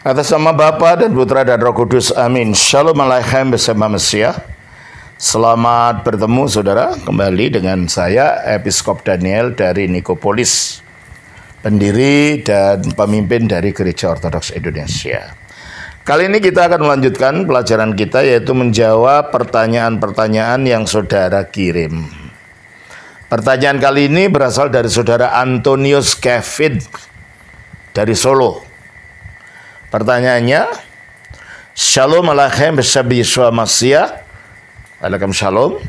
Atas nama Bapa dan Putra dan Roh Kudus, amin. Shalom Aleichem bersama Mesiah. Selamat bertemu saudara, kembali dengan saya Episkop Daniel dari Nikopolis, pendiri dan pemimpin dari Gereja Ortodoks Indonesia. Kali ini kita akan melanjutkan pelajaran kita, yaitu menjawab pertanyaan-pertanyaan yang saudara kirim. Pertanyaan kali ini berasal dari saudara Antonius Kevin dari Solo. Pertanyaannya, Shalom Aleichem bersama Yeshua Mashiach. Waalaikumsalam.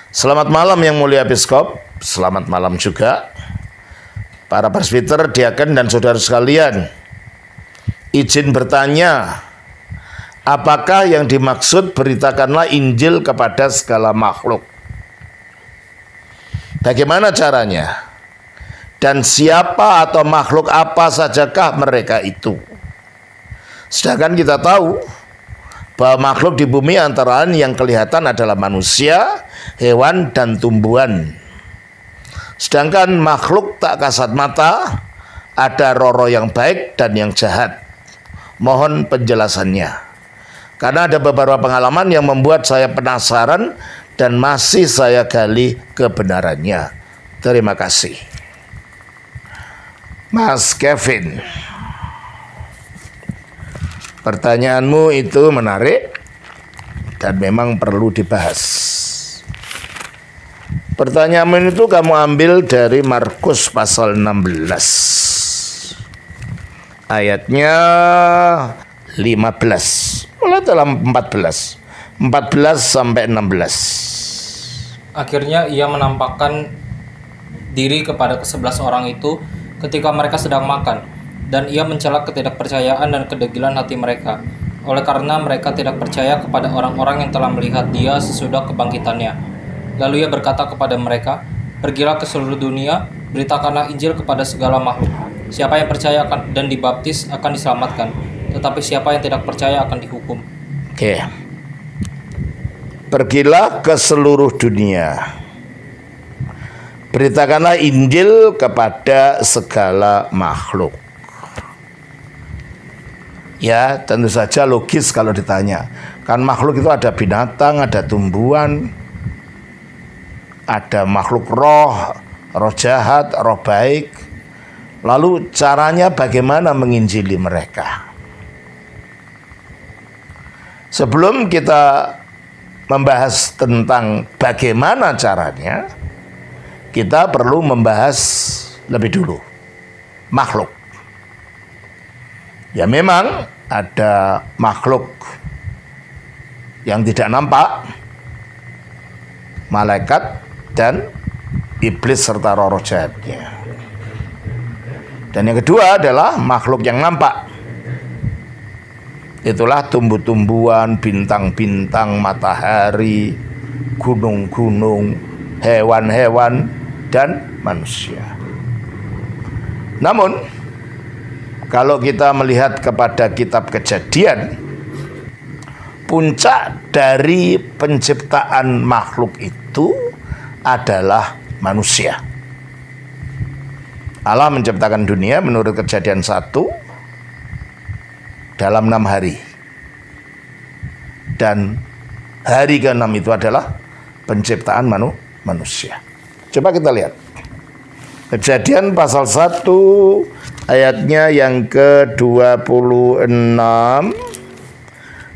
Selamat malam yang mulia Episkop. Selamat malam juga para presbiter, diaken dan saudara sekalian. Izin bertanya, apakah yang dimaksud beritakanlah Injil kepada segala makhluk? Bagaimana caranya? Dan siapa atau makhluk apa sajakah mereka itu? Sedangkan kita tahu bahwa makhluk di bumi antara lain yang kelihatan adalah manusia, hewan, dan tumbuhan. Sedangkan makhluk tak kasat mata, ada roh-roh yang baik dan yang jahat. Mohon penjelasannya. Karena ada beberapa pengalaman yang membuat saya penasaran dan masih saya gali kebenarannya. Terima kasih. Mas Kevin, pertanyaanmu itu menarik dan memang perlu dibahas. Pertanyaanmu itu kamu ambil dari Markus pasal 16. Ayatnya 15. Mulai dalam 14 sampai 16. Akhirnya ia menampakkan diri kepada ke-11 orang itu ketika mereka sedang makan, dan ia mencela ketidakpercayaan dan kedegilan hati mereka, oleh karena mereka tidak percaya kepada orang-orang yang telah melihat dia sesudah kebangkitannya. Lalu ia berkata kepada mereka, "Pergilah ke seluruh dunia, beritakanlah Injil kepada segala makhluk. Siapa yang percaya dan dibaptis akan diselamatkan, tetapi siapa yang tidak percaya akan dihukum." Oke. Pergilah ke seluruh dunia, beritakanlah Injil kepada segala makhluk. Ya, tentu saja logis kalau ditanya. Kan makhluk itu ada binatang, ada tumbuhan, ada makhluk roh, roh jahat, roh baik. Lalu caranya bagaimana menginjili mereka? Sebelum kita membahas tentang bagaimana caranya, kita perlu membahas lebih dulu makhluk. Ya, memang ada makhluk yang tidak nampak, malaikat dan iblis serta roh-roh jahatnya. Dan yang kedua adalah makhluk yang nampak. Itulah tumbuh-tumbuhan, bintang-bintang, matahari, gunung-gunung, hewan-hewan, dan manusia. Namun, kalau kita melihat kepada kitab Kejadian, puncak dari penciptaan makhluk itu adalah manusia. Allah menciptakan dunia menurut Kejadian 1 dalam 6 hari. Dan hari ke-6 itu adalah penciptaan manusia. Coba kita lihat. Kejadian pasal 1 ayatnya yang ke-26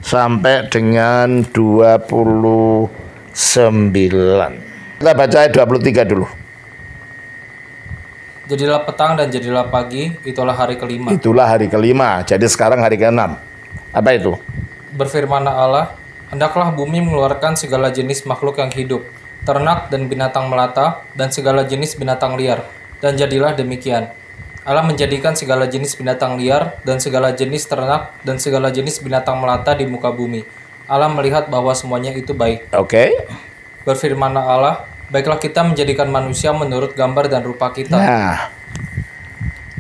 sampai dengan 29. Kita baca ayat 23 dulu. Jadilah petang dan jadilah pagi, itulah hari kelima. Itulah hari kelima. Jadi sekarang hari ke-6. Apa itu? Berfirmanlah Allah, hendaklah bumi mengeluarkan segala jenis makhluk yang hidup, ternak dan binatang melata, dan segala jenis binatang liar. Dan jadilah demikian. Allah menjadikan segala jenis binatang liar, dan segala jenis ternak, dan segala jenis binatang melata di muka bumi. Allah melihat bahwa semuanya itu baik. Oke. Berfirmanlah Allah, baiklah kita menjadikan manusia menurut gambar dan rupa kita. Nah,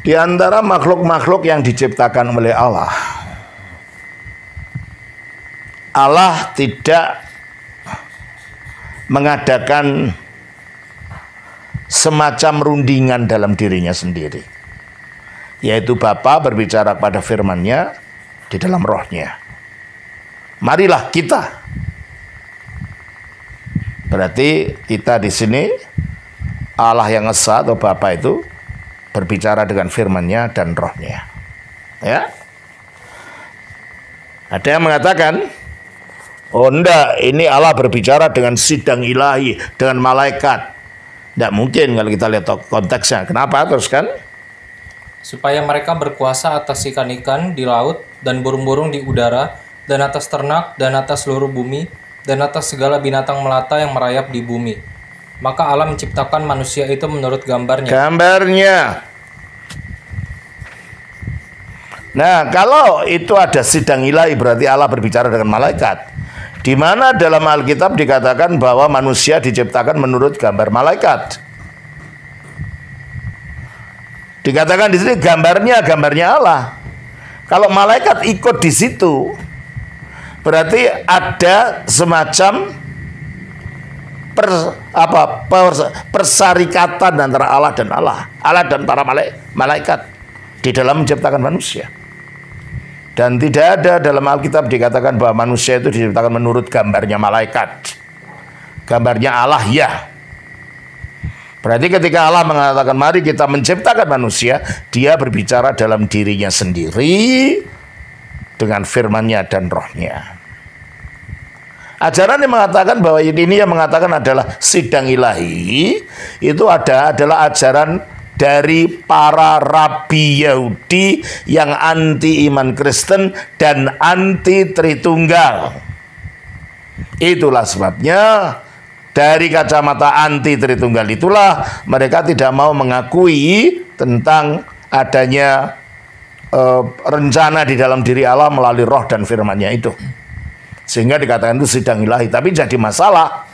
di antara makhluk-makhluk yang diciptakan oleh Allah, Allah tidak mengadakan semacam rundingan dalam dirinya sendiri. yaitu Bapa berbicara pada firman-Nya di dalam rohnya. Marilah kita. Berarti kita di sini Allah yang Esa atau Bapa itu berbicara dengan firman-Nya dan rohnya. Ya. Ada yang mengatakan, oh enggak, ini Allah berbicara dengan sidang ilahi, dengan malaikat. Tidak mungkin kalau kita lihat konteksnya. Kenapa? Teruskan. Supaya mereka berkuasa atas ikan-ikan di laut dan burung-burung di udara, dan atas ternak, dan atas seluruh bumi, dan atas segala binatang melata yang merayap di bumi. Maka Allah menciptakan manusia itu menurut gambarnya. Nah, kalau itu ada sidang ilahi, berarti Allah berbicara dengan malaikat. Di mana dalam Alkitab dikatakan bahwa manusia diciptakan menurut gambar malaikat. Dikatakan di sini gambarnya Allah. Kalau malaikat ikut di situ, berarti ada semacam persarikatan antara Allah dan Allah dan para malaikat di dalam menciptakan manusia. Dan tidak ada dalam Alkitab dikatakan bahwa manusia itu diciptakan menurut gambarnya malaikat. Gambarnya Allah, ya. Berarti ketika Allah mengatakan mari kita menciptakan manusia, Dia berbicara dalam dirinya sendiri dengan firman-Nya dan rohnya. Ajaran yang mengatakan bahwa ini yang mengatakan adalah sidang ilahi, itu adalah ajaran dari para rabi Yahudi yang anti iman Kristen dan anti Tritunggal. Itulah sebabnya dari kacamata anti Tritunggal itulah mereka tidak mau mengakui tentang adanya rencana di dalam diri Allah melalui roh dan firman-Nya itu. Sehingga dikatakan itu sidang ilahi. Tapi jadi masalah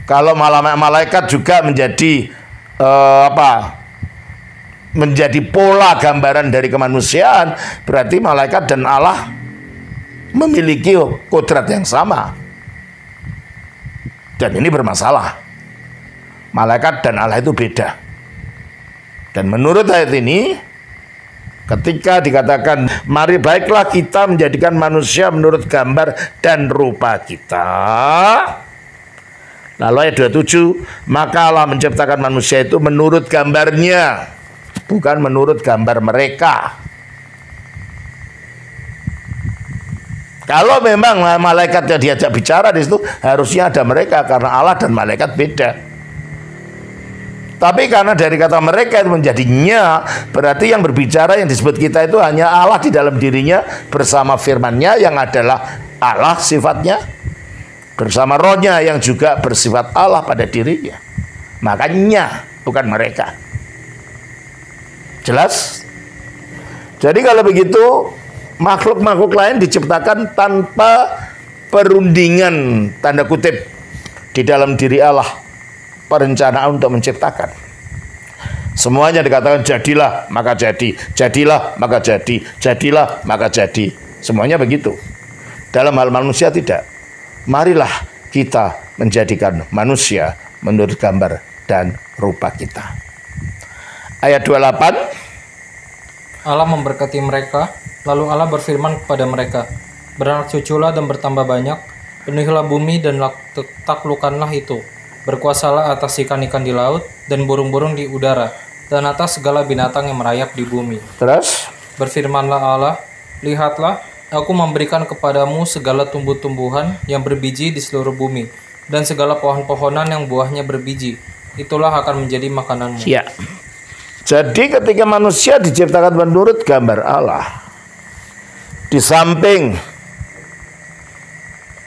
kalau malaikat juga menjadi menjadi pola gambaran dari kemanusiaan, berarti malaikat dan Allah memiliki kodrat yang sama. Dan ini bermasalah. Malaikat dan Allah itu beda. Dan menurut ayat ini, ketika dikatakan, mari baiklah kita menjadikan manusia menurut gambar dan rupa kita. Lalu ayat 27, maka Allah menciptakan manusia itu menurut gambarnya, bukan menurut gambar mereka. Kalau memang malaikatnya diajak bicara di situ, harusnya ada mereka karena Allah dan malaikat beda. Tapi karena dari kata mereka itu menjadinya, berarti yang berbicara yang disebut kita itu hanya Allah di dalam dirinya bersama firman-Nya yang adalah Allah sifatnya, bersama rohnya yang juga bersifat Allah pada dirinya. Makanya bukan mereka. Jelas? Jadi kalau begitu makhluk-makhluk lain diciptakan tanpa perundingan tanda kutip di dalam diri Allah, perencanaan untuk menciptakan. Semuanya dikatakan jadilah maka jadi, jadilah maka jadi, jadilah maka jadi. Semuanya begitu. Dalam hal manusia tidak. Marilah kita menjadikan manusia menurut gambar dan rupa kita. Ayat 28, Allah memberkati mereka, lalu Allah berfirman kepada mereka, beranak cuculah dan bertambah banyak, penuhilah bumi dan taklukkanlah itu, berkuasalah atas ikan-ikan di laut dan burung-burung di udara, dan atas segala binatang yang merayap di bumi. Terus Berfirmanlah Allah, lihatlah, aku memberikan kepadamu segala tumbuh-tumbuhan yang berbiji di seluruh bumi, dan segala pohon-pohonan yang buahnya berbiji, itulah akan menjadi makananmu. ya. Jadi ketika manusia diciptakan menurut gambar Allah, di samping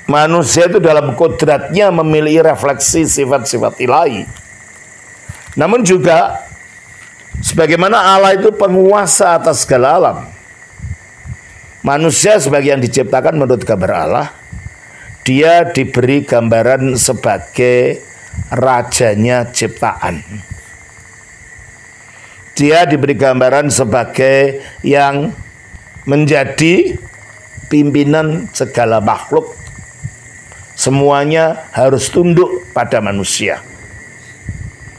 manusia itu dalam kodratnya memiliki refleksi sifat-sifat ilahi, namun juga sebagaimana Allah itu penguasa atas segala alam, manusia sebagai yang diciptakan menurut gambar Allah, dia diberi gambaran sebagai rajanya ciptaan. Dia diberi gambaran sebagai yang menjadi pimpinan segala makhluk. Semuanya harus tunduk pada manusia.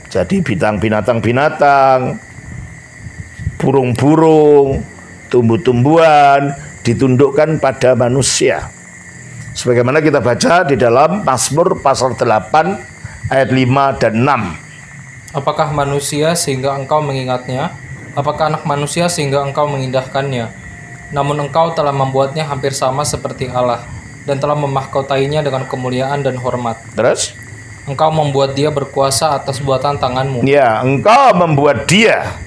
Jadi binatang-binatang, burung-burung, tumbuh-tumbuhan ditundukkan pada manusia. Sebagaimana kita baca di dalam Mazmur pasal 8 ayat 5 dan 6. Apakah manusia sehingga engkau mengingatnya? Apakah anak manusia sehingga engkau mengindahkannya? Namun engkau telah membuatnya hampir sama seperti Allah, dan telah memahkotainya dengan kemuliaan dan hormat. Terus? Engkau membuat dia berkuasa atas buatan tanganmu. Ya, engkau membuat dia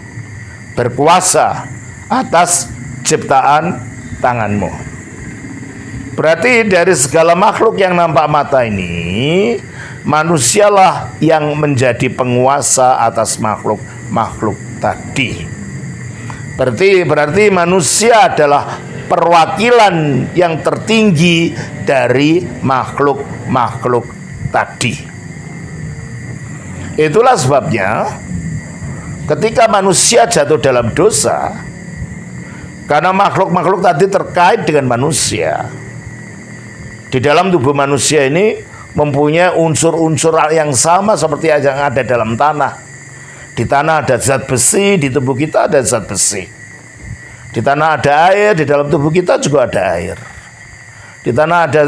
berkuasa atas ciptaan tanganmu. Berarti dari segala makhluk yang nampak mata ini, manusialah yang menjadi penguasa atas makhluk-makhluk tadi. Berarti manusia adalah perwakilan yang tertinggi dari makhluk-makhluk tadi. Itulah sebabnya ketika manusia jatuh dalam dosa, karena makhluk-makhluk tadi terkait dengan manusia, di dalam tubuh manusia ini mempunyai unsur-unsur yang sama seperti yang ada dalam tanah. Di tanah ada zat besi, di tubuh kita ada zat besi. Di tanah ada air, di dalam tubuh kita juga ada air. Di tanah ada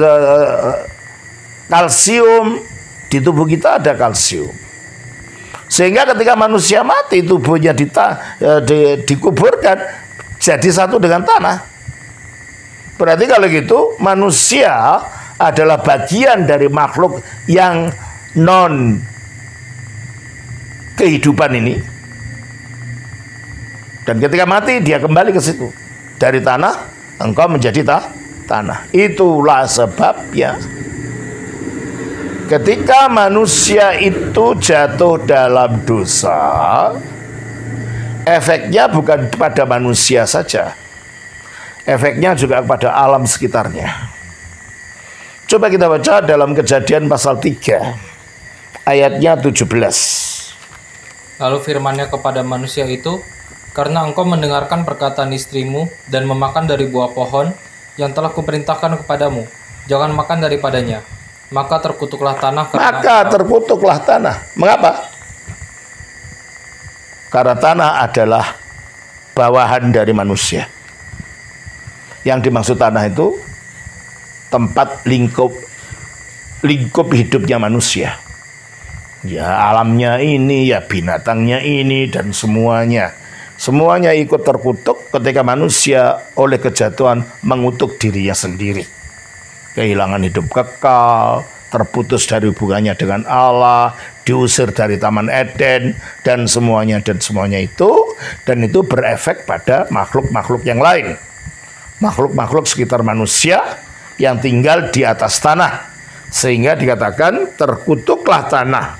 kalsium, di tubuh kita ada kalsium. Sehingga ketika manusia mati, tubuhnya dikuburkan jadi satu dengan tanah. Berarti kalau gitu manusia adalah bagian dari makhluk yang non kehidupan ini. Dan ketika mati dia kembali ke situ. Dari tanah engkau menjadi tanah. Itulah sebabnya ketika manusia itu jatuh dalam dosa, efeknya bukan pada manusia saja, efeknya juga pada alam sekitarnya. Coba kita baca dalam Kejadian pasal 3 ayatnya 17. Lalu firman-Nya kepada manusia itu, karena engkau mendengarkan perkataan istrimu dan memakan dari buah pohon yang telah kuperintahkan kepadamu, jangan makan daripadanya. Maka terkutuklah tanah. Terkutuklah tanah. Mengapa? Karena tanah adalah bawahan dari manusia. Yang dimaksud tanah itu tempat lingkup hidupnya manusia. Ya alamnya ini, ya binatangnya ini, dan semuanya ikut terkutuk ketika manusia oleh kejatuhan mengutuk dirinya sendiri. Kehilangan hidup kekal, terputus dari hubungannya dengan Allah, diusir dari Taman Eden, dan semuanya itu berefek pada makhluk-makhluk yang lain. Makhluk-makhluk sekitar manusia yang tinggal di atas tanah. Sehingga dikatakan terkutuklah tanah.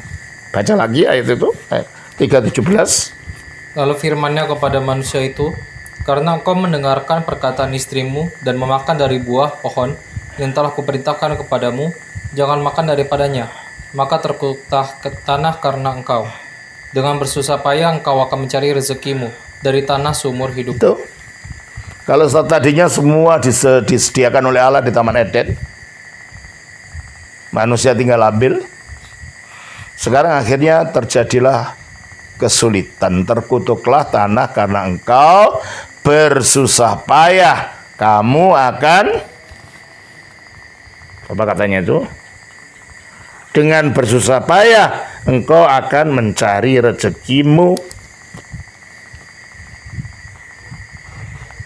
Baca lagi ayat itu, ayat 3:17. Lalu firman-Nya kepada manusia itu, karena engkau mendengarkan perkataan istrimu dan memakan dari buah pohon yang telah kuperintahkan kepadamu, jangan makan daripadanya, maka terkutuklah ke tanah karena engkau. Dengan bersusah payah engkau akan mencari rezekimu dari tanah seumur hidup. Itu. Kalau tadinya semua disediakan oleh Allah di Taman Eden, manusia tinggal ambil. Sekarang akhirnya terjadilah kesulitan, terkutuklah tanah karena engkau bersusah payah. Kamu akan, apa katanya itu? Dengan bersusah payah engkau akan mencari rezekimu.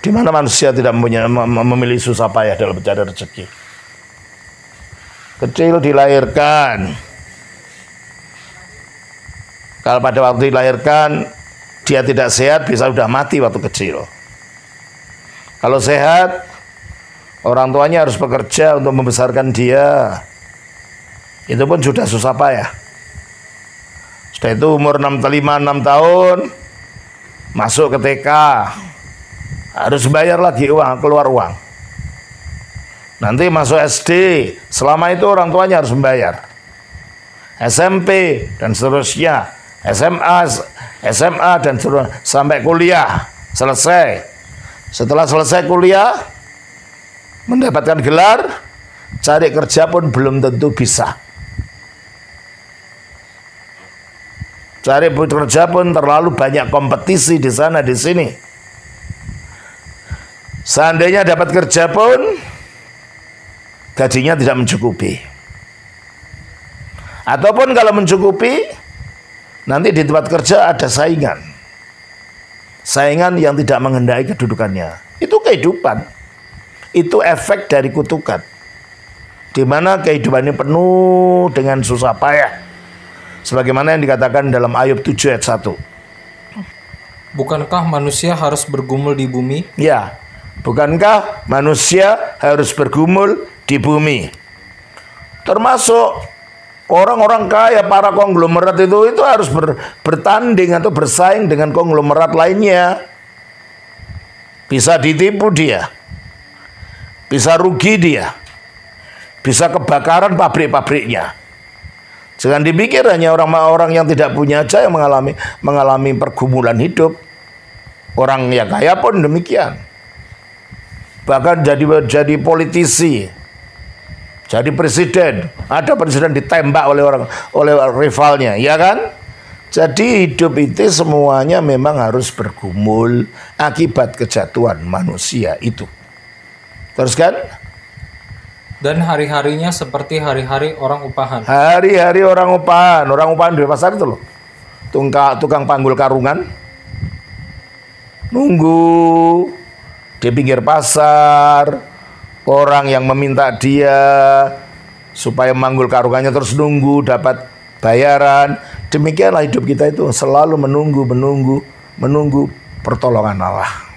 Di mana manusia tidak memilih susah payah dalam mencari rezeki. Kecil dilahirkan. Kalau pada waktu dilahirkan dia tidak sehat, bisa sudah mati waktu kecil. Kalau sehat, orang tuanya harus bekerja untuk membesarkan dia. Itu pun sudah susah payah. Setelah itu umur 6 tahun masuk ke TK, harus bayar lagi uang, keluar uang. Nanti masuk SD, selama itu orang tuanya harus membayar. SMP dan seterusnya, SMA dan seterusnya, sampai kuliah selesai. Setelah selesai kuliah, mendapatkan gelar, cari kerja pun belum tentu bisa. Cari kerja pun terlalu banyak kompetisi di sana di sini. Seandainya dapat kerja pun gajinya tidak mencukupi. Ataupun kalau mencukupi, nanti di tempat kerja ada saingan. Saingan yang tidak menghendaki kedudukannya. Itu kehidupan. Itu efek dari kutukan. Di mana kehidupan ini penuh dengan susah payah. Sebagaimana yang dikatakan dalam Ayub 7 ayat 1. Bukankah manusia harus bergumul di bumi? Ya, bukankah manusia harus bergumul di bumi? Termasuk orang-orang kaya, para konglomerat itu harus bertanding atau bersaing dengan konglomerat lainnya. Bisa ditipu dia, bisa rugi dia, bisa kebakaran pabrik-pabriknya. Jangan dipikir hanya orang-orang yang tidak punya aja yang mengalami pergumulan hidup. Orang yang kaya pun demikian. Bahkan jadi politisi, jadi presiden. Ada presiden ditembak oleh rivalnya, ya kan? Jadi hidup itu semuanya memang harus bergumul akibat kejatuhan manusia itu. Terus kan? Dan hari-harinya seperti hari-hari orang upahan. Hari-hari orang upahan di pasar itu loh. Tukang panggul karungan. Nunggu di pinggir pasar. Orang yang meminta dia supaya manggul karungannya terus nunggu dapat bayaran. Demikianlah hidup kita itu selalu menunggu pertolongan Allah.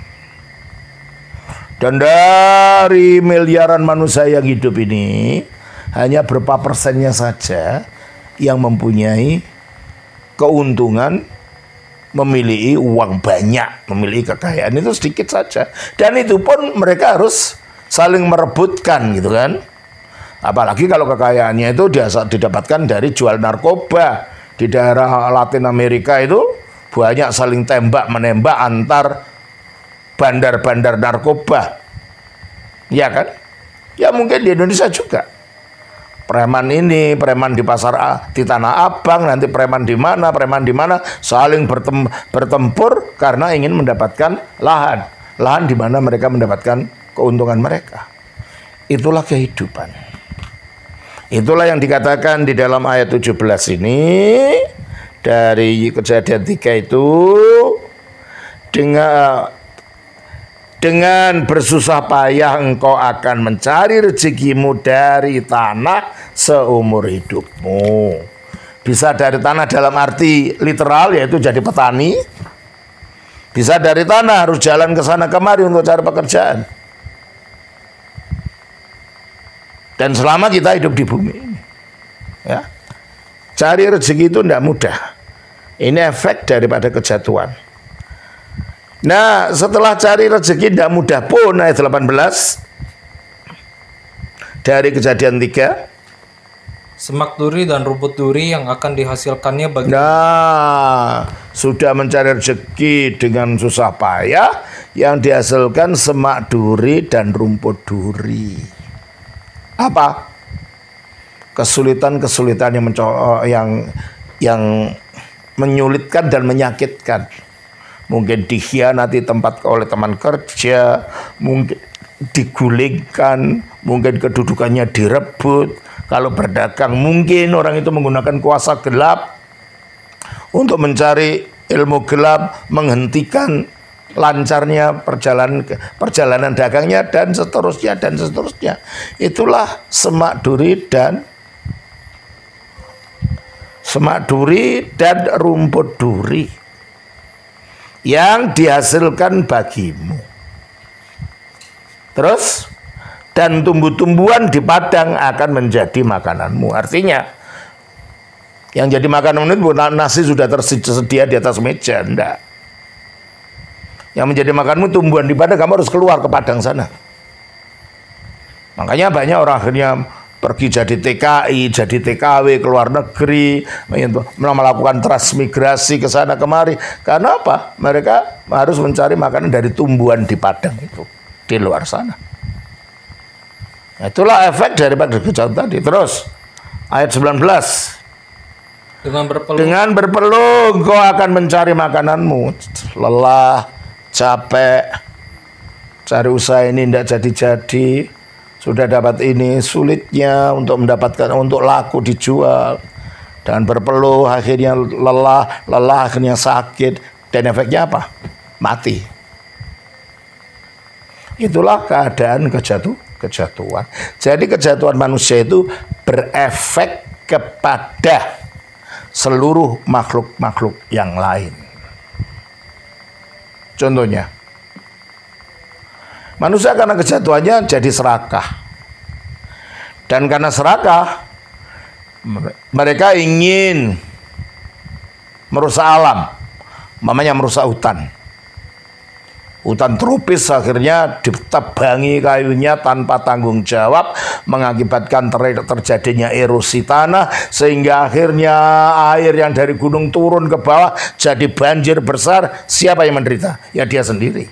Dan dari miliaran manusia yang hidup ini, hanya berapa persennya saja yang mempunyai keuntungan, memiliki uang banyak, memiliki kekayaan, itu sedikit saja. Dan itu pun mereka harus saling merebutkan gitu kan. Apalagi kalau kekayaannya itu didapatkan dari jual narkoba. Di daerah Latin Amerika itu banyak saling tembak-menembak antar bandar-bandar narkoba, ya kan? Ya mungkin di Indonesia juga. Preman ini, preman di pasar di Tanah Abang, nanti preman di mana, saling bertempur karena ingin mendapatkan lahan di mana mereka mendapatkan keuntungan mereka. Itulah kehidupan. Itulah yang dikatakan di dalam ayat 17 ini dari Kejadian 3 itu, dengan bersusah payah engkau akan mencari rezekimu dari tanah seumur hidupmu. Bisa dari tanah dalam arti literal, yaitu jadi petani. Bisa dari tanah, harus jalan ke sana kemari untuk cari pekerjaan. Dan selama kita hidup di bumi ini, ya, cari rezeki itu tidak mudah. Ini efek daripada kejatuhan. Nah, setelah cari rezeki tidak mudah pun, ayat 18 dari Kejadian 3. Semak duri dan rumput duri yang akan dihasilkannya bagi. Nah, sudah mencari rezeki dengan susah payah, yang dihasilkan semak duri dan rumput duri. Apa? Kesulitan-kesulitan yang menyulitkan dan menyakitkan. Mungkin dikhianati tempat oleh teman kerja, mungkin digulingkan, mungkin kedudukannya direbut. Kalau berdagang mungkin orang itu menggunakan kuasa gelap untuk mencari ilmu gelap, menghentikan lancarnya perjalanan dagangnya dan seterusnya. Itulah semak duri dan rumput duri yang dihasilkan bagimu. Terus, dan tumbuh-tumbuhan di padang akan menjadi makananmu. Artinya, yang jadi makananmu itu bukan nasi sudah tersedia di atas meja, enggak. Yang menjadi makananmu tumbuhan di padang, kamu harus keluar ke padang sana. Makanya banyak orang akhirnya pergi jadi TKI, jadi TKW ke luar negeri, melakukan transmigrasi ke sana kemari. Karena apa? Mereka harus mencari makanan dari tumbuhan di padang itu, di luar sana. Nah, itulah efek daripada kejahatan tadi. Terus, ayat 19. Dengan berpeluh engkau akan mencari makananmu. Lelah, capek, cari usaha ini tidak jadi-jadi, sudah dapat ini, sulitnya untuk mendapatkan, untuk laku dijual, dan berpeluh akhirnya lelah akhirnya sakit, dan efeknya apa? Mati. Itulah keadaan kejatuhan. Jadi kejatuhan manusia itu berefek kepada seluruh makhluk-makhluk yang lain. Contohnya, manusia karena kejatuhannya jadi serakah. Dan karena serakah, mereka ingin merusak alam, namanya merusak hutan. Hutan tropis akhirnya ditebangi kayunya tanpa tanggung jawab, mengakibatkan terjadinya erosi tanah, sehingga akhirnya air yang dari gunung turun ke bawah jadi banjir besar. Siapa yang menderita? Ya dia sendiri.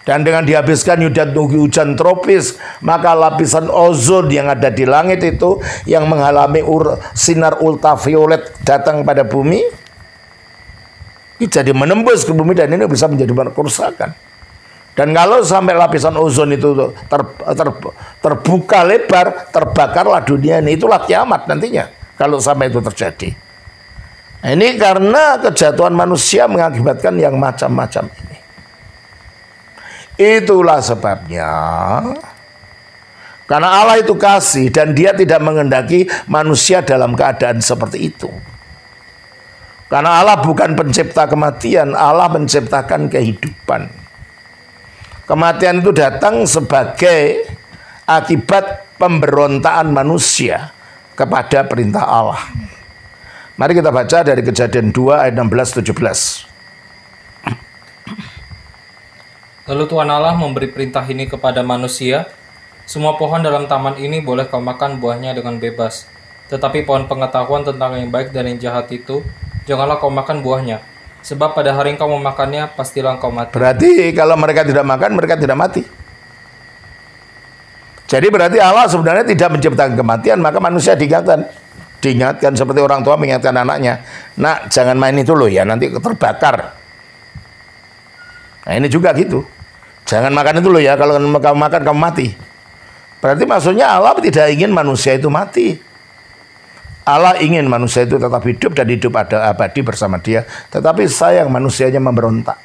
Dan dengan dihabiskan hujan tropis, maka lapisan ozon yang ada di langit itu yang menghalangi sinar ultraviolet datang pada bumi, jadi menembus ke bumi, dan ini bisa menjadi kerusakan. Dan kalau sampai lapisan ozon itu terbuka lebar, terbakarlah dunia ini. Itulah kiamat nantinya kalau sampai itu terjadi. Nah, ini karena kejatuhan manusia mengakibatkan yang macam-macam ini. Itulah sebabnya, karena Allah itu kasih dan dia tidak menghendaki manusia dalam keadaan seperti itu. Karena Allah bukan pencipta kematian, Allah menciptakan kehidupan. Kematian itu datang sebagai akibat pemberontakan manusia kepada perintah Allah. Mari kita baca dari Kejadian 2 ayat 16-17. Lalu Tuhan Allah memberi perintah ini kepada manusia, semua pohon dalam taman ini boleh kau makan buahnya dengan bebas. Tetapi pohon pengetahuan tentang yang baik dan yang jahat itu, janganlah kau makan buahnya, sebab pada hari engkau memakannya, pastilah engkau mati. Berarti kalau mereka tidak makan, mereka tidak mati. Jadi berarti Allah sebenarnya tidak menciptakan kematian, maka manusia diingatkan seperti orang tua mengingatkan anaknya, nak jangan main itu loh ya, nanti terbakar. Nah ini juga gitu, jangan makan itu loh ya, kalau kamu makan kamu mati. Berarti maksudnya Allah tidak ingin manusia itu mati. Allah ingin manusia itu tetap hidup dan hidup ada abadi bersama dia. Tetapi sayang manusianya memberontak.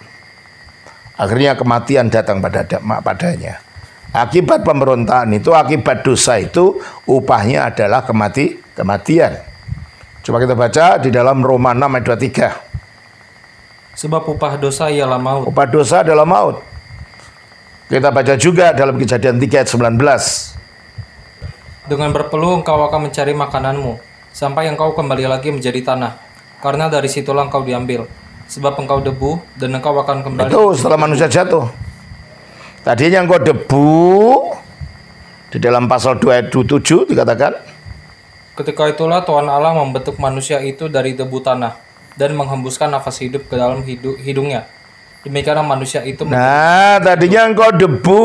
Akhirnya kematian datang padanya. Akibat pemberontakan itu, akibat dosa itu, upahnya adalah kematian. Coba kita baca di dalam Roma 6 ayat 23. Sebab upah dosa ialah maut. Upah dosa adalah maut. Kita baca juga dalam Kejadian 3 ayat 19. Dengan berpeluh engkau akan mencari makananmu, sampai engkau kembali lagi menjadi tanah, karena dari situlah engkau diambil. Sebab engkau debu, dan engkau akan kembali. Itu setelah manusia jatuh. Tadinya engkau debu, di dalam pasal 2 ayat 7 dikatakan. Ketika itulah Tuhan Allah membentuk manusia itu dari debu tanah, dan menghembuskan nafas hidup ke dalam hidungnya. Demikianlah manusia itu. Nah, tadinya engkau debu,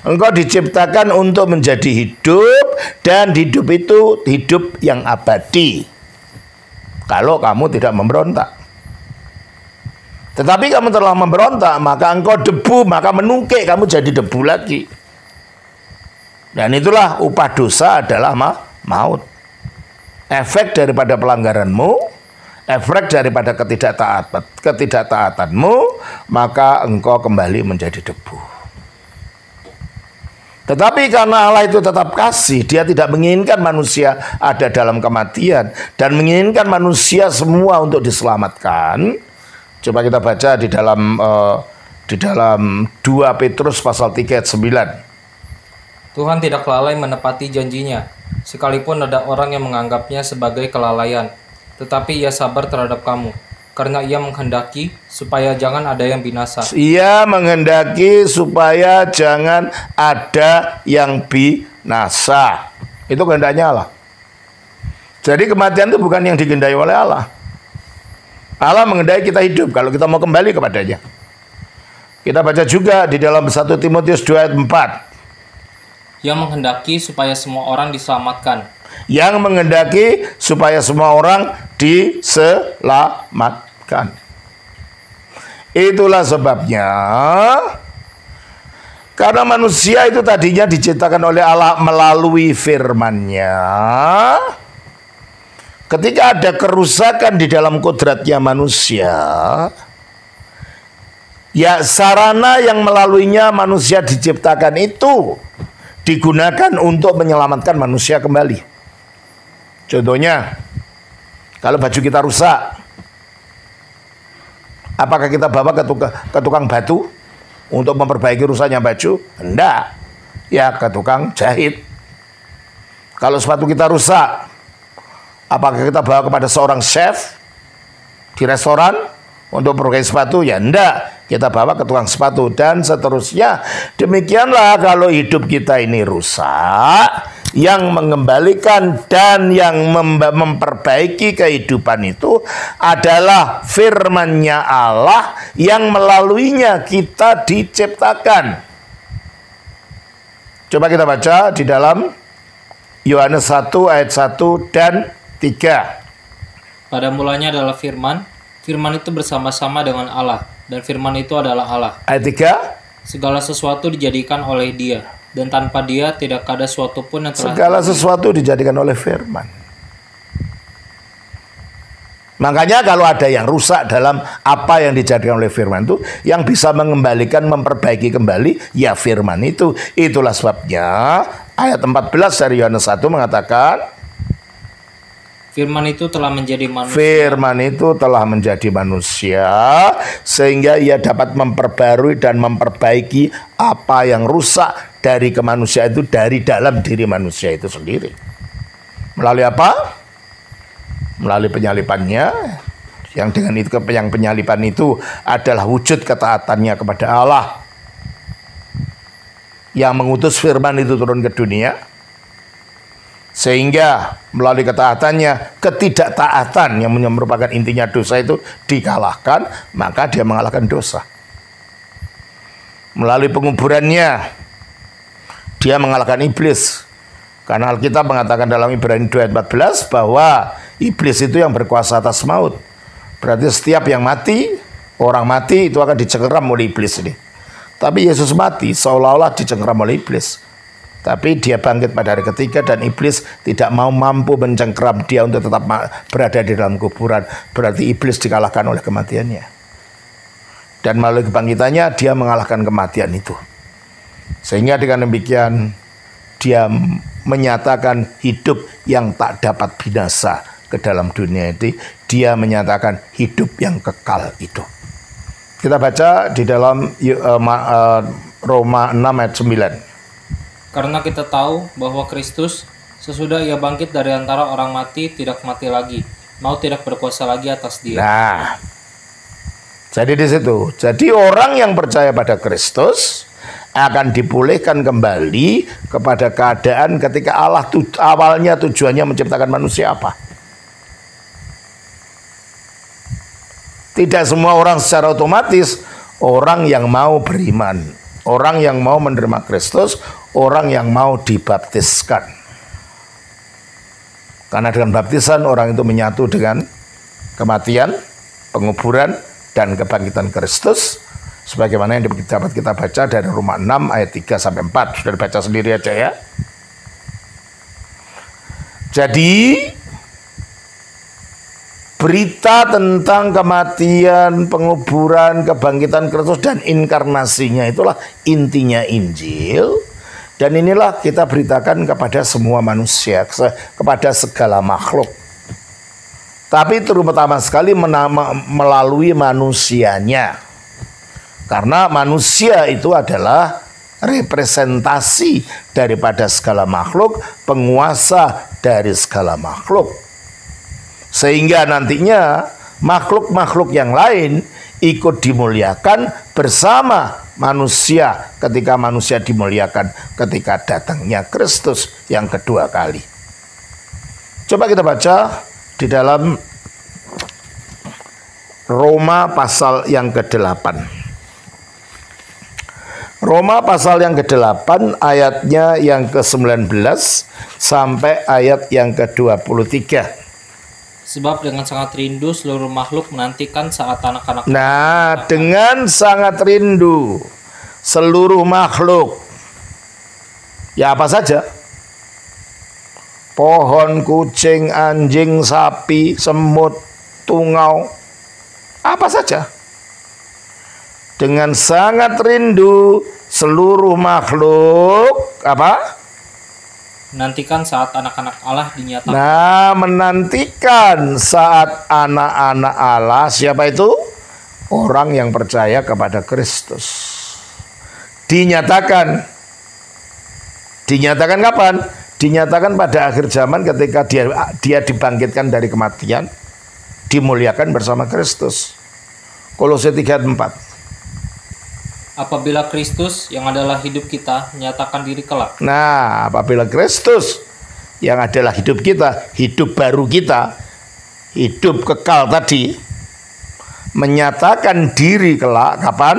engkau diciptakan untuk menjadi hidup, dan hidup itu hidup yang abadi. Kalau kamu tidak memberontak. Tetapi kamu telah memberontak, maka engkau debu, maka menungkik kamu jadi debu lagi. Dan itulah upah dosa adalah maut. Efek daripada pelanggaranmu, efek daripada ketidaktaatanmu, maka engkau kembali menjadi debu. Tetapi karena Allah itu tetap kasih, dia tidak menginginkan manusia ada dalam kematian, dan menginginkan manusia semua untuk diselamatkan. Coba kita baca di dalam 2 Petrus pasal 3 ayat 9. Tuhan tidak lalai menepati janjinya, sekalipun ada orang yang menganggapnya sebagai kelalaian. Tetapi ia sabar terhadap kamu, karena ia menghendaki supaya jangan ada yang binasa. Ia menghendaki supaya jangan ada yang binasa. Itu kehendaknya Allah. Jadi kematian itu bukan yang dikehendaki oleh Allah. Allah menghendaki kita hidup kalau kita mau kembali kepadanya. Kita baca juga di dalam 1 Timotius 2 ayat 4. Yang menghendaki supaya semua orang diselamatkan. Yang menghendaki supaya semua orang diselamatkan. Itulah sebabnya, karena manusia itu tadinya diciptakan oleh Allah melalui firman-Nya. Ketika ada kerusakan di dalam kodratnya manusia, ya sarana yang melaluinya manusia diciptakan itu digunakan untuk menyelamatkan manusia kembali. Contohnya, kalau baju kita rusak, apakah kita bawa ke tukang batu untuk memperbaiki rusaknya baju? Enggak. Ya ke tukang jahit. Kalau sepatu kita rusak, apakah kita bawa kepada seorang chef di restoran untuk memperbaiki sepatu? Ya enggak. Kita bawa ke tukang sepatu dan seterusnya. Demikianlah kalau hidup kita ini rusak, yang mengembalikan dan yang memperbaiki kehidupan itu adalah firman-Nya Allah yang melaluinya kita diciptakan. Coba kita baca di dalam Yohanes 1 ayat 1 dan 3. Pada mulanya adalah firman, firman itu bersama-sama dengan Allah, dan firman itu adalah Allah. Ayat 3. Segala sesuatu dijadikan oleh Dia, dan tanpa Dia tidak ada sesuatu pun yang telah. Segala sesuatu dijadikan oleh firman. Makanya kalau ada yang rusak dalam apa yang dijadikan oleh firman itu, yang bisa mengembalikan, memperbaiki kembali, ya firman itu. Itulah sebabnya ayat 14 dari Yohanes 1 mengatakan, firman itu telah menjadi manusia. Firman itu telah menjadi manusia sehingga ia dapat memperbarui dan memperbaiki apa yang rusak dari kemanusiaan itu dari dalam diri manusia itu sendiri. Melalui apa? Melalui penyalipannya, yang dengan itu yang penyalipan itu adalah wujud ketaatannya kepada Allah, yang mengutus firman itu turun ke dunia, sehingga melalui ketaatannya, ketidaktaatan yang merupakan intinya dosa itu dikalahkan, maka dia mengalahkan dosa. Melalui penguburannya, dia mengalahkan iblis. Karena Alkitab mengatakan dalam Ibrani 2 ayat 14 bahwa iblis itu yang berkuasa atas maut. Berarti setiap yang mati, orang mati itu akan dicengkeram oleh iblis ini. Tapi Yesus mati seolah-olah dicengkeram oleh iblis. Tapi dia bangkit pada hari ketiga dan iblis tidak mau mampu mencengkeram dia untuk tetap berada di dalam kuburan. Berarti iblis dikalahkan oleh kematiannya. Dan melalui kebangkitannya dia mengalahkan kematian itu. Sehingga dengan demikian dia menyatakan hidup yang tak dapat binasa ke dalam dunia ini. Dia menyatakan hidup yang kekal itu. Kita baca di dalam Roma 6 ayat 9. Karena kita tahu bahwa Kristus sesudah ia bangkit dari antara orang mati tidak mati lagi, maut tidak berkuasa lagi atas dia. Nah, jadi di situ. Jadi orang yang percaya pada Kristus akan dipulihkan kembali kepada keadaan ketika Allah awalnya tujuannya menciptakan manusia apa? Tidak semua orang secara otomatis, orang yang mau beriman, orang yang mau menerima Kristus, orang yang mau dibaptiskan. Karena dengan baptisan orang itu menyatu dengan kematian, penguburan, dan kebangkitan Kristus. Sebagaimana yang dapat kita baca dari Roma 6 ayat 3 sampai 4. Sudah dibaca sendiri aja ya. Jadi berita tentang kematian, penguburan, kebangkitan Kristus dan inkarnasinya itulah intinya Injil. Dan inilah kita beritakan kepada semua manusia, kepada segala makhluk. Tapi terutama sekali melalui manusianya. Karena manusia itu adalah representasi daripada segala makhluk, penguasa dari segala makhluk. Sehingga nantinya makhluk-makhluk yang lain ikut dimuliakan bersama manusia ketika manusia dimuliakan ketika datangnya Kristus yang kedua kali. Coba kita baca di dalam Roma pasal yang ke-8. Roma pasal yang ke-8 ayatnya yang ke-19 sampai ayat yang ke-23. Sebab dengan sangat rindu seluruh makhluk menantikan saat anak-anak. Nah, dengan sangat rindu seluruh makhluk. Ya apa saja? Pohon, kucing, anjing, sapi, semut, tungau. Apa saja? Dengan sangat rindu seluruh makhluk apa? Menantikan saat anak-anak Allah dinyatakan. Nah, menantikan saat anak-anak Allah, siapa itu? Orang yang percaya kepada Kristus. Dinyatakan. Dinyatakan kapan? Dinyatakan pada akhir zaman ketika dia dibangkitkan dari kematian, dimuliakan bersama Kristus. Kolose 3:4. Apabila Kristus yang adalah hidup kita menyatakan diri kelak. Nah, apabila Kristus yang adalah hidup kita, hidup baru kita, hidup kekal tadi, menyatakan diri kelak kapan?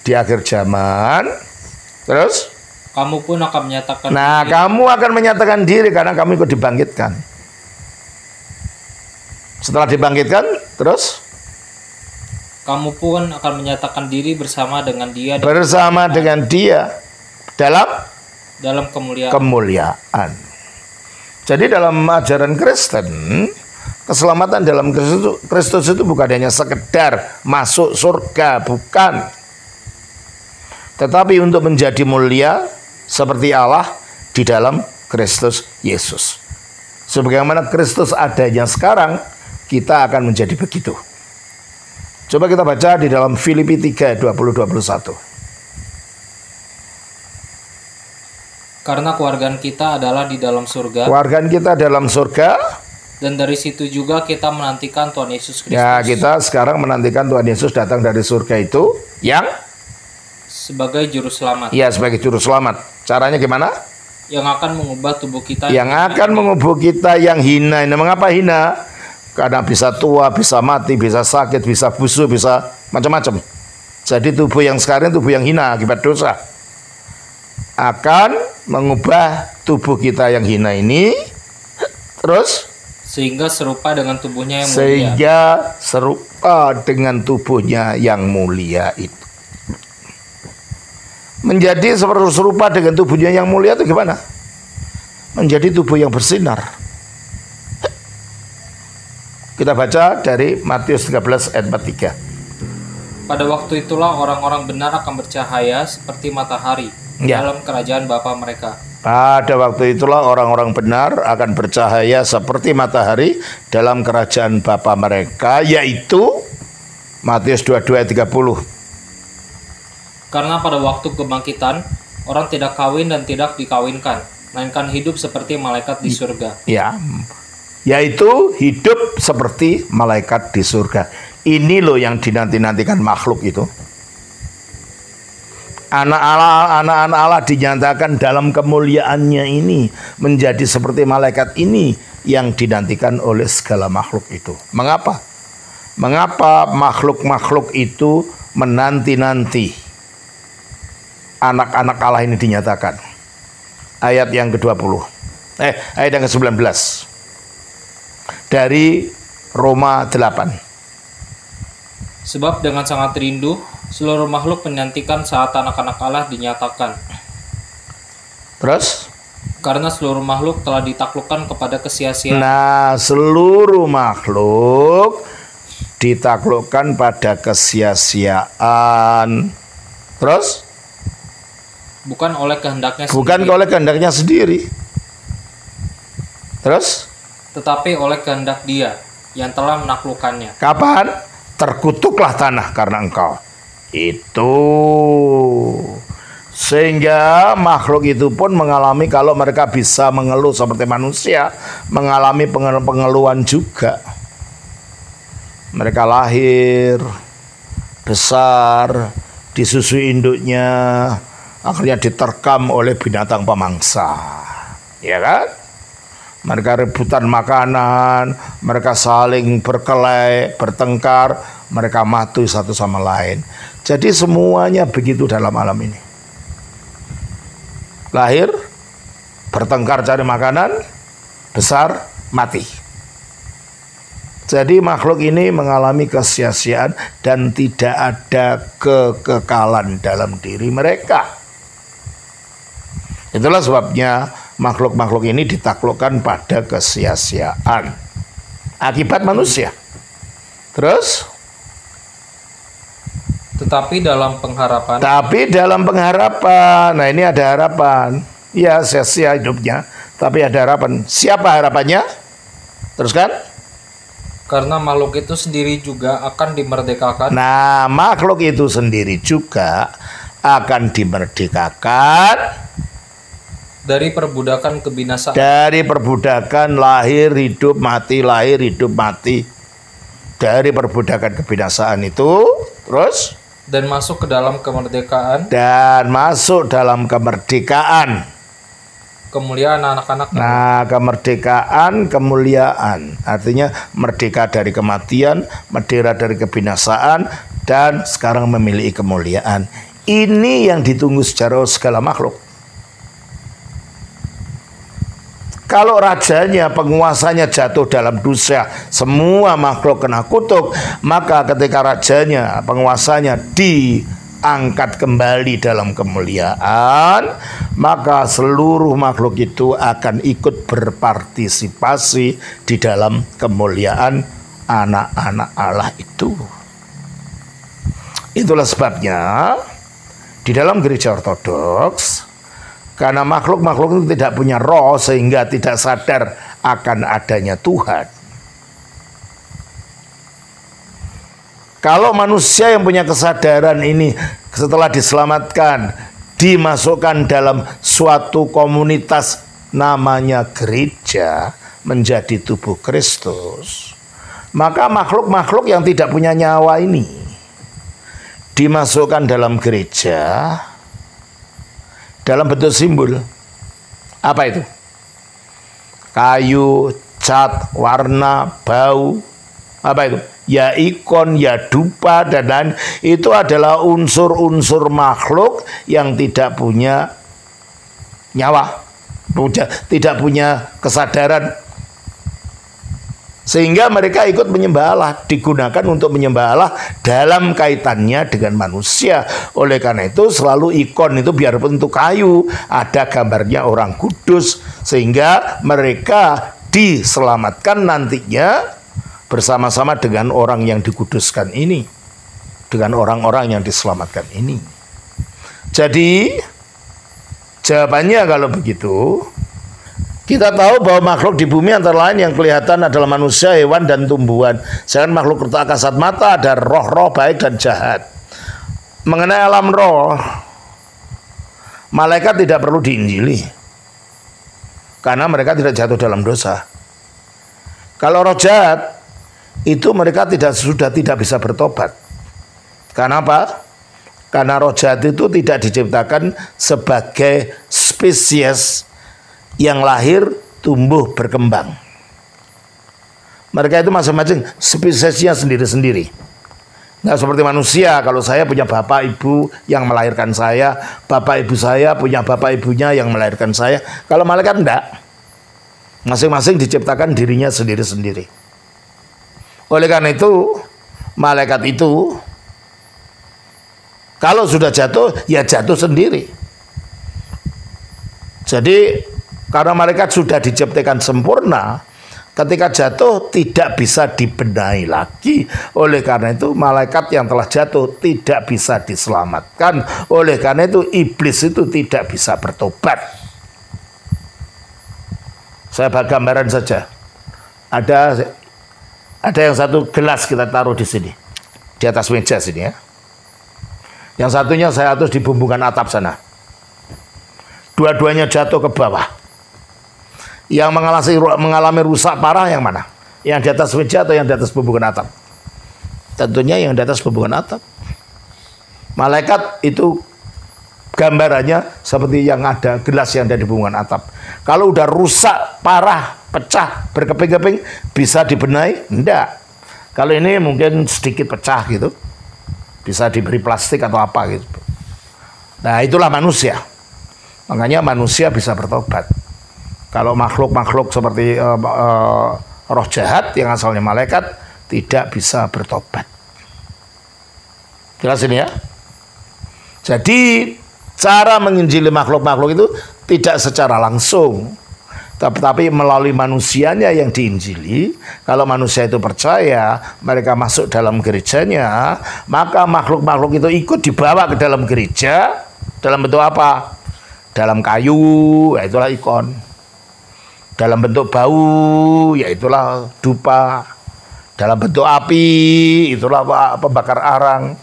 Di akhir zaman. Terus? Kamu pun akan menyatakan Nah, diri. kamu akan menyatakan diri karena kamu ikut dibangkitkan. Setelah dibangkitkan, terus? Kamu pun akan menyatakan diri bersama dengan dia Bersama dengan dia dalam kemuliaan. Jadi dalam ajaran Kristen, keselamatan dalam Kristus itu bukan hanya sekedar masuk surga, bukan. Tetapi untuk menjadi mulia seperti Allah di dalam Kristus Yesus. Sebagaimana Kristus adanya sekarang, kita akan menjadi begitu. Coba kita baca di dalam Filipi 3:20-21. Karena kewargaan kita adalah di dalam surga. Kewargaan kita dalam surga. Dan dari situ juga kita menantikan Tuhan Yesus Kristus. Ya, kita sekarang menantikan Tuhan Yesus datang dari surga itu yang sebagai juru selamat. Iya, sebagai juru selamat. Caranya gimana? Yang akan mengubah tubuh kita. Yang akan mengubah kita yang hina. Ini mengapa hina? Karena bisa tua, bisa mati, bisa sakit, bisa busuk, bisa macam-macam. Jadi tubuh yang sekarang tubuh yang hina akibat dosa. Akan mengubah tubuh kita yang hina ini. Terus? Sehingga serupa dengan tubuhnya yang mulia. Sehingga serupa dengan tubuhnya yang mulia itu. Menjadi serupa dengan tubuhnya yang mulia itu gimana? Menjadi tubuh yang bersinar. Kita baca dari Matius 13 ayat 43. Pada waktu itulah orang-orang benar akan bercahaya seperti matahari dalam kerajaan Bapa mereka. Pada waktu itulah orang-orang benar akan bercahaya seperti matahari dalam kerajaan Bapa mereka, yaitu Matius 22 ayat 30. Karena pada waktu kebangkitan, orang tidak kawin dan tidak dikawinkan, melainkan hidup seperti malaikat di surga. Ya, yaitu hidup seperti malaikat di surga. Ini loh yang dinanti-nantikan makhluk itu. Anak-anak Allah dinyatakan dalam kemuliaannya ini menjadi seperti malaikat ini yang dinantikan oleh segala makhluk itu. Mengapa? Mengapa makhluk-makhluk itu menanti-nanti anak-anak Allah ini dinyatakan? Ayat yang ke-20. Ayat yang ke-19. Dari Roma 8. Sebab dengan sangat rindu seluruh makhluk menantikan saat anak-anak Allah dinyatakan. Terus? Karena seluruh makhluk telah ditaklukkan kepada kesia-siaan. Nah, seluruh makhluk ditaklukkan pada kesia-siaan. Terus? Bukan oleh kehendaknya Bukan sendiri. oleh kehendaknya sendiri. Terus? Tetapi oleh kehendak Dia yang telah menaklukkannya. Kapan? Terkutuklah tanah karena engkau. Itu. Sehingga makhluk itu pun mengalami, kalau mereka bisa mengeluh seperti manusia, mengalami pengeluhan juga. Mereka lahir, besar, disusui induknya, akhirnya diterkam oleh binatang pemangsa. Ya kan? Mereka rebutan makanan, mereka saling berkelahi, bertengkar, mereka mati satu sama lain. Jadi semuanya begitu dalam alam ini. Lahir, bertengkar cari makanan, besar, mati. Jadi makhluk ini mengalami kesia-siaan dan tidak ada kekekalan dalam diri mereka. Itulah sebabnya makhluk-makhluk ini ditaklukkan pada kesia-siaan akibat manusia. Terus? Tetapi dalam pengharapan. Nah ini ada harapan. Ya, sia-sia hidupnya, tapi ada harapan. Siapa harapannya? Terus kan? Karena makhluk itu sendiri juga akan dimerdekakan. Nah, makhluk itu sendiri juga akan dimerdekakan dari perbudakan kebinasaan. Dari perbudakan lahir hidup mati, lahir hidup mati. Dari perbudakan kebinasaan itu, terus? Dan masuk ke dalam kemerdekaan. Kemuliaan anak-anak. Nah, kemuliaan artinya merdeka dari kematian, merdeka dari kebinasaan, dan sekarang memiliki kemuliaan. Ini yang ditunggu secara segala makhluk. Kalau rajanya, penguasanya jatuh dalam dosa, semua makhluk kena kutuk, maka ketika rajanya, penguasanya diangkat kembali dalam kemuliaan, maka seluruh makhluk itu akan ikut berpartisipasi di dalam kemuliaan anak-anak Allah itu. Itulah sebabnya di dalam gereja Ortodoks, karena makhluk-makhluk itu tidak punya roh sehingga tidak sadar akan adanya Tuhan. Kalau manusia yang punya kesadaran ini setelah diselamatkan, dimasukkan dalam suatu komunitas namanya gereja, menjadi tubuh Kristus, maka makhluk-makhluk yang tidak punya nyawa ini dimasukkan dalam gereja dalam bentuk simbol. Apa itu? Kayu, cat, warna, bau. Apa itu? Ya ikon, ya dupa, dan lain. Itu adalah unsur-unsur makhluk yang tidak punya nyawa, tidak punya kesadaran. Sehingga mereka ikut menyembah Allah, digunakan untuk menyembah Allah dalam kaitannya dengan manusia. Oleh karena itu selalu ikon itu biarpun itu kayu, ada gambarnya orang kudus, sehingga mereka diselamatkan nantinya bersama-sama dengan orang yang dikuduskan ini, dengan orang-orang yang diselamatkan ini. Jadi jawabannya kalau begitu, kita tahu bahwa makhluk di bumi antara lain yang kelihatan adalah manusia, hewan, dan tumbuhan. Sedangkan makhluk tak kasat mata ada roh-roh baik dan jahat. Mengenai alam roh, malaikat tidak perlu diinjili, karena mereka tidak jatuh dalam dosa. Kalau roh jahat, itu mereka sudah tidak bisa bertobat. Karena apa? Karena roh jahat itu tidak diciptakan sebagai spesies yang lahir, tumbuh, berkembang. Mereka itu masing-masing spesiesnya sendiri-sendiri. Nggak seperti manusia. Kalau saya punya bapak ibu yang melahirkan saya, bapak ibu saya punya bapak ibunya yang melahirkan saya. Kalau malaikat enggak. Masing-masing diciptakan dirinya sendiri-sendiri. Oleh karena itu, malaikat itu kalau sudah jatuh, ya jatuh sendiri. Jadi karena malaikat sudah diciptakan sempurna, ketika jatuh tidak bisa dibenahi lagi. Oleh karena itu malaikat yang telah jatuh tidak bisa diselamatkan. Oleh karena itu iblis itu tidak bisa bertobat. Saya bagi gambaran saja. Ada yang satu gelas kita taruh di sini, di atas meja sini ya. Yang satunya saya atur di bumbungan atap sana. Dua-duanya jatuh ke bawah. Yang mengalami rusak parah yang mana? Yang di atas meja atau yang di atas bumbungan atap? Tentunya yang di atas bumbungan atap. Malaikat itu gambarannya seperti yang ada gelas yang ada di bumbungan atap. Kalau udah rusak parah, pecah, berkeping-keping, bisa dibenahi? Enggak. Kalau ini mungkin sedikit pecah gitu, bisa diberi plastik atau apa gitu. Nah itulah manusia. Makanya manusia bisa bertobat. Kalau makhluk-makhluk seperti roh jahat yang asalnya malaikat tidak bisa bertobat. Jelas ini ya? Jadi cara menginjili makhluk-makhluk itu tidak secara langsung, tapi melalui manusianya yang diinjili. Kalau manusia itu percaya, mereka masuk dalam gerejanya, maka makhluk-makhluk itu ikut dibawa ke dalam gereja. Dalam bentuk apa? Dalam kayu, yaitulah ikon. Dalam bentuk bau, yaitulah dupa. Dalam bentuk api, itulah pembakar arang.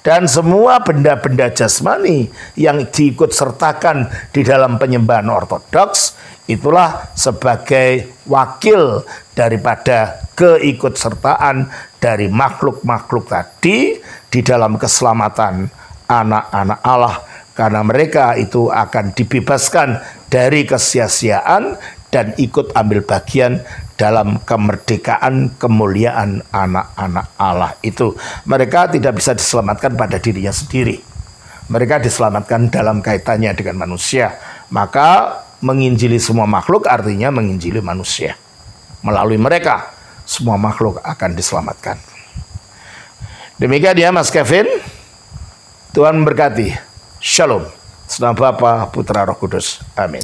Dan semua benda-benda jasmani yang diikut sertakan di dalam penyembahan ortodoks, itulah sebagai wakil daripada keikutsertaan dari makhluk-makhluk tadi di dalam keselamatan anak-anak Allah. Karena mereka itu akan dibebaskan dari kesia-siaan dan ikut ambil bagian dalam kemerdekaan kemuliaan anak-anak Allah itu. Mereka tidak bisa diselamatkan pada dirinya sendiri. Mereka diselamatkan dalam kaitannya dengan manusia. Maka menginjili semua makhluk artinya menginjili manusia. Melalui mereka semua makhluk akan diselamatkan. Demikian ya Mas Kevin. Tuhan memberkati. Shalom. Senang Bapa, Putra, Roh Kudus. Amin.